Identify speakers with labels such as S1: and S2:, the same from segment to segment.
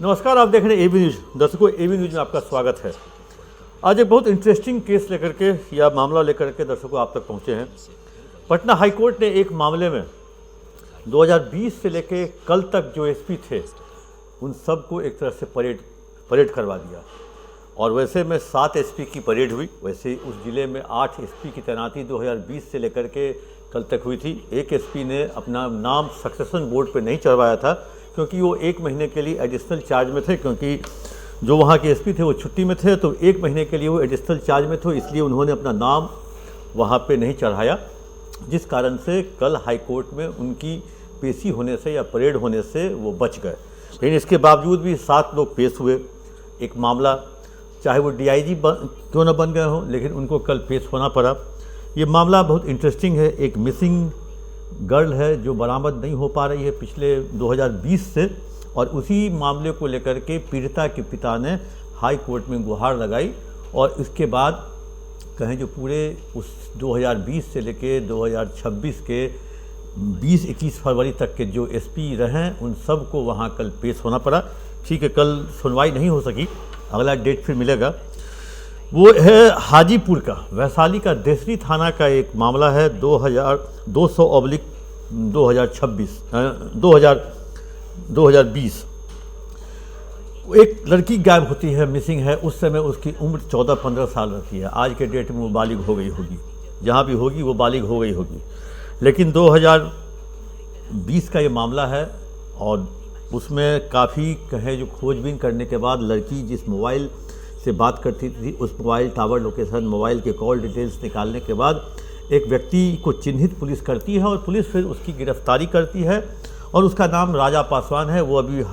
S1: नमस्कार, आप देख रहे हैं एबी न्यूज। दर्शकों, एबी न्यूज में आपका स्वागत है। आज एक बहुत इंटरेस्टिंग केस लेकर के या मामला लेकर के दर्शकों आप तक पहुंचे हैं। पटना हाई कोर्ट ने एक मामले में 2020 से लेके कल तक जो एसपी थे उन सबको एक तरह से परेड करवा दिया। और वैसे में 7 एसपी की परेड हुई। वैसे उस ज़िले में 8 एसपी की तैनाती 2020 से लेकर के कल तक हुई थी। एक एसपी ने अपना नाम सक्सेशन बोर्ड पे नहीं चढ़वाया था क्योंकि वो 1 महीने के लिए एडिशनल चार्ज में थे, क्योंकि जो वहाँ के एसपी थे वो छुट्टी में थे, तो 1 महीने के लिए वो एडिशनल चार्ज में थे, इसलिए उन्होंने अपना नाम वहाँ पे नहीं चढ़ाया, जिस कारण से कल हाई कोर्ट में उनकी पेशी होने से या परेड होने से वो बच गए। लेकिन इसके बावजूद भी 7 लोग पेश हुए। एक मामला, चाहे वो डीआईजी क्यों न बन गए हों, लेकिन उनको कल पेश होना पड़ा। ये मामला बहुत इंटरेस्टिंग है। एक मिसिंग गर्ल है जो बरामद नहीं हो पा रही है पिछले 2020 से, और उसी मामले को लेकर के पीड़िता के पिता ने हाई कोर्ट में गुहार लगाई। और इसके बाद कहें जो पूरे उस 2020 से लेके 2026 के 20-21 फरवरी तक के जो एसपी रहे उन सब को वहाँ कल पेश होना पड़ा। ठीक है, कल सुनवाई नहीं हो सकी, अगला डेट फिर मिलेगा। वो है हाजीपुर का, वैशाली का देसरी थाना का एक मामला है 2020। एक लड़की गायब होती है, मिसिंग है। उस समय उसकी उम्र 14-15 साल रहती है। आज के डेट में वो बालिग हो गई होगी, जहाँ भी होगी वो बालिग हो गई होगी। लेकिन 2020 का ये मामला है और उसमें काफ़ी कहें जो खोजबीन करने के बाद लड़की जिस मोबाइल से बात करती थी उस मोबाइल टावर लोकेशन, मोबाइल के कॉल डिटेल्स निकालने के बाद एक व्यक्ति को चिन्हित पुलिस करती है और पुलिस फिर उसकी गिरफ्तारी करती है। और उसका नाम राजा पासवान है। वो अभी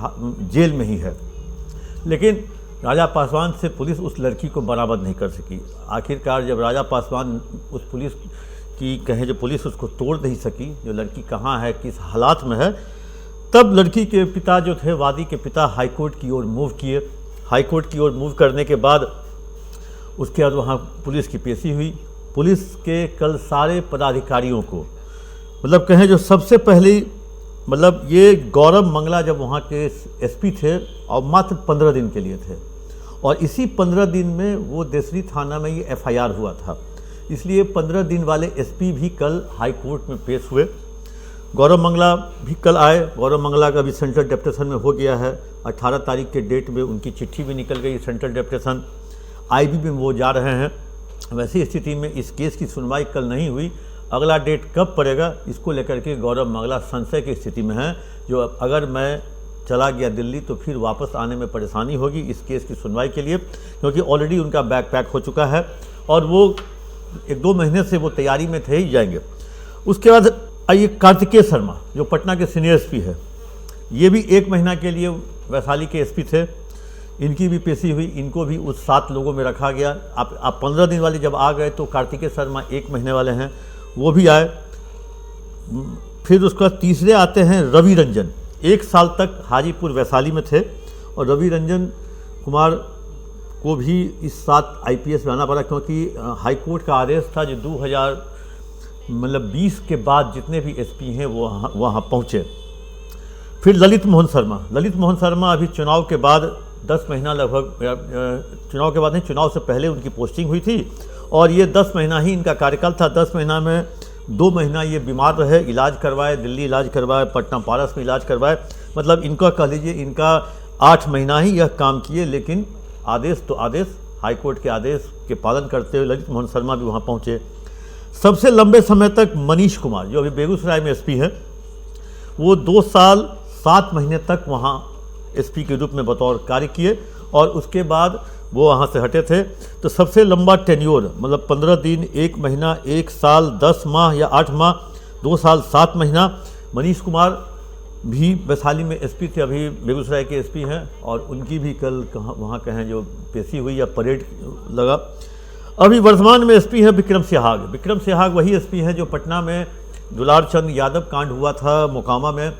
S1: जेल में ही है, लेकिन राजा पासवान से पुलिस उस लड़की को बरामद नहीं कर सकी। आखिरकार जब राजा पासवान उस पुलिस की कहें जो पुलिस उसको तोड़ नहीं सकी, जो लड़की कहाँ है, किस हालात में है, तब लड़की के पिता जो थे, वादी के पिता, हाई कोर्ट की ओर मूव किए। हाई कोर्ट की ओर मूव करने के बाद उसके बाद वहाँ पुलिस की पेशी हुई। पुलिस के कल सारे पदाधिकारियों को, मतलब कहें जो सबसे पहले, मतलब ये गौरव मंगला जब वहाँ के एसपी थे और मात्र 15 दिन के लिए थे, और इसी 15 दिन में वो देसरी थाना में ये एफआईआर हुआ था, इसलिए 15 दिन वाले एसपी भी कल हाई कोर्ट में पेश हुए। गौरव मंगला भी कल आए। गौरव मंगला का भी सेंट्रल डेप्यूटेशन में हो गया है। 18 तारीख के डेट में उनकी चिट्ठी भी निकल गई सेंट्रल डेप्यूटेशन, आईबी में वो जा रहे हैं। वैसी स्थिति में इस केस की सुनवाई कल नहीं हुई। अगला डेट कब पड़ेगा, इसको लेकर के गौरव मंगला संशय की स्थिति में हैं, जो अगर मैं चला गया दिल्ली तो फिर वापस आने में परेशानी होगी इस केस की सुनवाई के लिए, क्योंकि ऑलरेडी उनका बैग पैक हो चुका है और वो 1-2 महीने से वो तैयारी में थे ही जाएंगे। उसके बाद आइए कार्तिकेय शर्मा, जो पटना के सीनियर एसपी है, ये भी 1 महीना के लिए वैशाली के एसपी थे। इनकी भी पेशी हुई। इनको भी उस 7 लोगों में रखा गया। आप 15 दिन वाले जब आ गए तो कार्तिकेय शर्मा 1 महीने वाले हैं, वो भी आए। फिर उसका तीसरे आते हैं रवि रंजन, 1 साल तक हाजीपुर वैशाली में थे, और रवि रंजन कुमार को भी इस 7 आईपीएस में आना पड़ा, क्योंकि हाई कोर्ट का आदेश था जो 2020 के बाद जितने भी एसपी हैं वो वहाँ पहुँचे। फिर ललित मोहन शर्मा अभी चुनाव के बाद 10 महीना लगभग, चुनाव के बाद नहीं, चुनाव से पहले उनकी पोस्टिंग हुई थी, और ये 10 महीना ही इनका कार्यकाल था। 10 महीना में 2 महीना ये बीमार रहे, इलाज करवाए, दिल्ली इलाज करवाए, पटना पारस में इलाज करवाए। मतलब इनका कह लीजिए इनका 8 महीना ही यह काम किए, लेकिन आदेश तो आदेश, हाई कोर्ट के आदेश के पालन करते हुए ललित मोहन शर्मा भी वहाँ पहुँचे। सबसे लंबे समय तक मनीष कुमार, जो अभी बेगूसराय में एसपी हैं, वो 2 साल 7 महीने तक वहाँ एसपी के रूप में बतौर कार्य किए, और उसके बाद वो वहाँ से हटे थे। तो सबसे लंबा टेन्योर, मतलब 15 दिन, 1 महीना, 1 साल 10 माह या 8 माह, 2 साल 7 महीना। मनीष कुमार भी वैशाली में एसपी थे, अभी बेगूसराय के एसपी हैं, और उनकी भी कल वहाँ कहें जो पेशी हुई या परेड लगा। अभी वर्तमान में एसपी है विक्रम सिहाग वही एसपी हैं जो पटना में दुलार चंद यादव कांड हुआ था मोकामा में,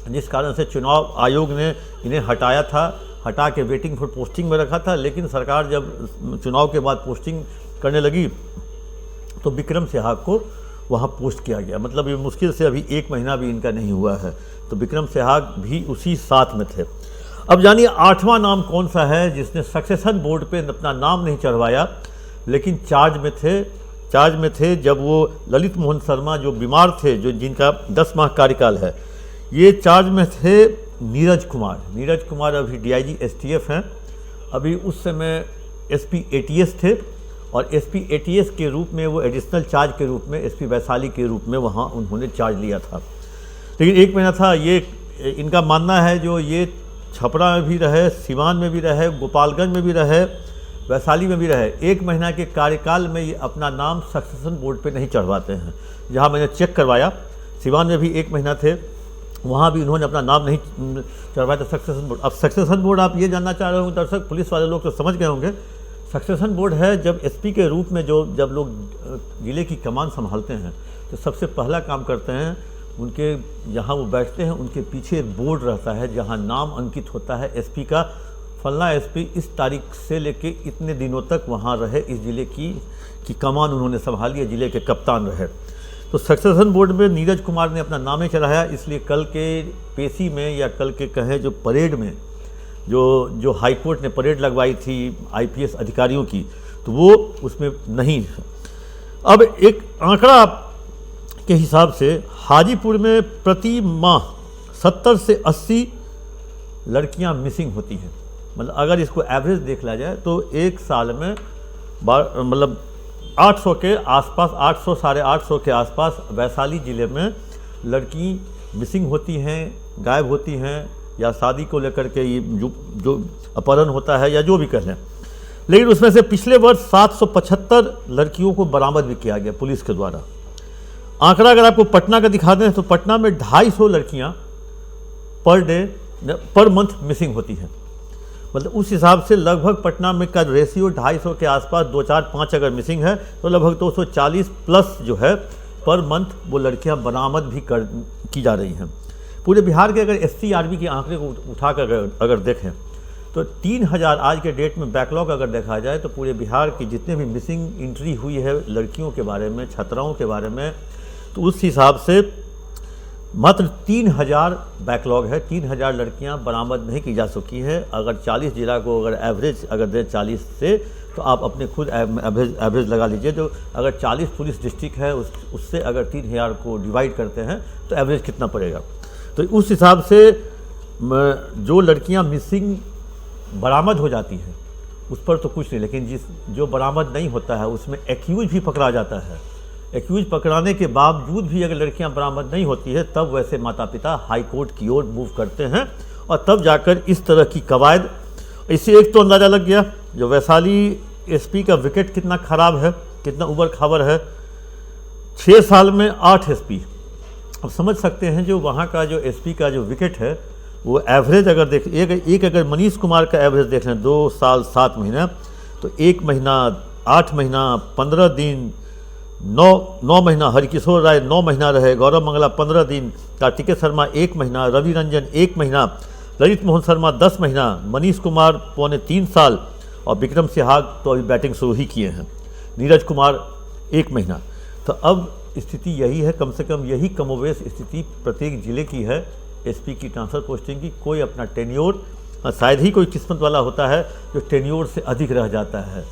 S1: जिस कारण से चुनाव आयोग ने इन्हें हटाया था, हटा के वेटिंग फॉर पोस्टिंग में रखा था। लेकिन सरकार जब चुनाव के बाद पोस्टिंग करने लगी तो विक्रम सिहाग को वहाँ पोस्ट किया गया। मतलब ये मुश्किल से अभी 1 महीना भी इनका नहीं हुआ है। तो विक्रम सिहाग भी उसी साथ में थे। अब जानिए 8वां नाम कौन सा है जिसने सक्सेशन बोर्ड पे अपना नाम नहीं चढ़वाया, लेकिन चार्ज में थे जब वो ललित मोहन शर्मा जो बीमार थे, जो जिनका 10 माह कार्यकाल है, ये चार्ज में थे नीरज कुमार अभी DIG STF हैं, अभी उस समय SP ATS थे, और SP ATS के रूप में वो एडिशनल चार्ज के रूप में SP वैशाली के रूप में वहाँ उन्होंने चार्ज लिया था। लेकिन 1 महीना था, ये इनका मानना है जो ये छपरा में भी रहे, सिवान में भी रहे, गोपालगंज में भी रहे, वैशाली में भी रहे, 1 महीना के कार्यकाल में ये अपना नाम सक्सेशन बोर्ड पे नहीं चढ़वाते हैं। जहाँ मैंने चेक करवाया, सिवान में भी 1 महीना थे, वहाँ भी उन्होंने अपना नाम नहीं चढ़वाया था सक्सेशन बोर्ड। अब सक्सेशन बोर्ड आप ये जानना चाह रहे होंगे दर्शक, पुलिस वाले लोग तो समझ गए होंगे, सक्सेशन बोर्ड है जब SP के रूप में जब लोग जिले की कमान संभालते हैं तो सबसे पहला काम करते हैं, उनके जहाँ वो बैठते हैं उनके पीछे एक बोर्ड रहता है जहाँ नाम अंकित होता है SP का, फलना SP इस तारीख से लेके इतने दिनों तक वहाँ रहे, इस जिले की कमान उन्होंने संभाली है, जिले के कप्तान रहे। तो सक्सेशन बोर्ड में नीरज कुमार ने अपना नाम ही चढ़ाया, इसलिए कल के पेशी में या कल के कहें जो परेड में जो हाईकोर्ट ने परेड लगवाई थी IPS अधिकारियों की, तो वो उसमें नहीं है। अब एक आंकड़ा के हिसाब से हाजीपुर में प्रति माह 70 से 80 लड़कियां मिसिंग होती हैं। मतलब अगर इसको एवरेज देख लिया जाए तो एक साल में मतलब 800 के आसपास, 800 साढ़े 800 के आसपास वैशाली ज़िले में लड़की मिसिंग होती हैं, गायब होती हैं, या शादी को लेकर के ये जो अपहरण होता है या जो भी कर लें। लेकिन उसमें से पिछले वर्ष 775 लड़कियों को बरामद भी किया गया पुलिस के द्वारा। आंकड़ा अगर आपको पटना का दिखा दें तो पटना में 250 लड़कियां पर मंथ मिसिंग होती हैं। मतलब उस हिसाब से लगभग पटना में का रेशियो 250 के आसपास, 2, 4, 5 अगर मिसिंग है तो लगभग 240 प्लस जो है पर मंथ वो लड़कियां बरामद भी की जा रही हैं। पूरे बिहार के अगर SCRB के आंकड़े को उठाकर अगर देखें तो 3000 आज के डेट में बैकलॉग अगर देखा जाए तो पूरे बिहार की जितने भी मिसिंग एंट्री हुई है लड़कियों के बारे में, छात्राओं के बारे में, तो उस हिसाब से मात्र 3000 बैकलॉग है, 3000 लड़कियां बरामद नहीं की जा सकी है। अगर 40 जिला को अगर एवरेज अगर दें 40 से, तो आप अपने खुद एवरेज लगा लीजिए। जो अगर 40 पुलिस डिस्ट्रिक्ट है उससे अगर 3000 को डिवाइड करते हैं तो एवरेज कितना पड़ेगा। तो उस हिसाब से जो लड़कियां मिसिंग बरामद हो जाती हैं उस पर तो कुछ नहीं, लेकिन जो बरामद नहीं होता है उसमें एक्यूज भी पकड़ा जाता है। एक्यूज पकड़ाने के बावजूद भी अगर लड़कियां बरामद नहीं होती है तब वैसे माता पिता हाई कोर्ट की ओर मूव करते हैं, और तब जाकर इस तरह की कवायद। इससे एक तो अंदाज़ा लग गया जो वैशाली SP का विकेट कितना ख़राब है, कितना उबड़ खाबड़ है। 6 साल में 8 SP। अब समझ सकते हैं जो वहाँ का जो SP का जो विकेट है वो एवरेज अगर देख एक अगर मनीष कुमार का एवरेज देख लें 2 साल 7 महीना, तो 1 महीना 8 महीना 15 दिन, 9 महीना हरकिशोर राय 9 महीना रहे, गौरव मंगला 15 दिन, कार्तिकेय शर्मा 1 महीना, रवि रंजन 1 महीना, ललित मोहन शर्मा 10 महीना, मनीष कुमार 2.25 साल, और विक्रम सिहाग तो अभी बैटिंग शुरू ही किए हैं, नीरज कुमार 1 महीना। तो अब स्थिति यही है, कम से कम यही कमोवेश स्थिति प्रत्येक जिले की है SP की ट्रांसफ़र पोस्टिंग की। कोई अपना टेन्योर, शायद ही कोई किस्मत वाला होता है जो टेन्योर से अधिक रह जाता है।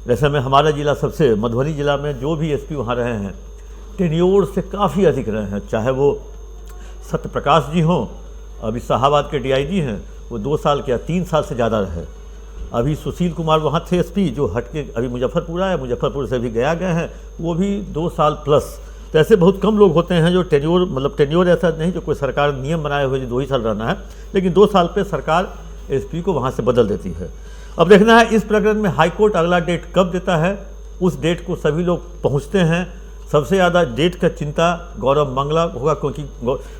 S1: वैसे में हमारा जिला सबसे, मधुबनी जिला में जो भी SP वहाँ रहे हैं टेन्योर से काफ़ी अधिक रहे हैं, चाहे वो सत्य प्रकाश जी हों, अभी शाहाबाद के DIG हैं, वो 2 साल या 3 साल से ज़्यादा रहे। अभी सुशील कुमार वहाँ थे SP, जो हट के अभी मुजफ्फरपुर आए, मुजफ्फरपुर से भी गया गए हैं, वो भी 2 साल प्लस। तो ऐसे बहुत कम लोग होते हैं जो टेन्योर, मतलब टेन्योर ऐसा नहीं जो कोई सरकार नियम बनाए हुए जो 2 ही साल रहना है, लेकिन 2 साल पे सरकार SP को वहाँ से बदल देती है। अब देखना है इस प्रकरण में हाई कोर्ट अगला डेट कब देता है, उस डेट को सभी लोग पहुँचते हैं। सबसे ज़्यादा डेट का चिंता गौरव मंगला होगा, क्योंकि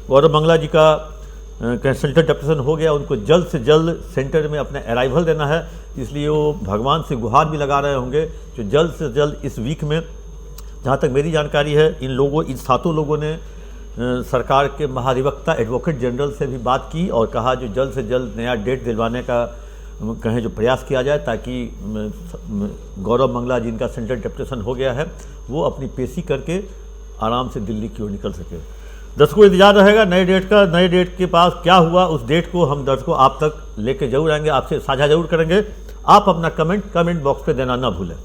S1: गौरव मंगला जी का सेंटर डेप्यूटेशन हो गया, उनको जल्द से जल्द सेंटर में अपना अराइवल देना है, इसलिए वो भगवान से गुहार भी लगा रहे होंगे जो जल्द से जल्द इस वीक में, जहाँ तक मेरी जानकारी है, इन 7 लोगों ने सरकार के महाधिवक्ता एडवोकेट जनरल से भी बात की और कहा जो जल्द से जल्द नया डेट दिलवाने का कहें जो प्रयास किया जाए, ताकि गौरव मंगला जिनका सेंट्रल डेप्यूटेशन हो गया है वो अपनी पेशी करके आराम से दिल्ली की ओर निकल सके। दर्शकों इंतजार रहेगा नए डेट का। नए डेट के पास क्या हुआ उस डेट को हम दर्शकों आप तक लेके जरूर आएंगे, आपसे साझा जरूर करेंगे। आप अपना कमेंट बॉक्स पे देना ना भूलें।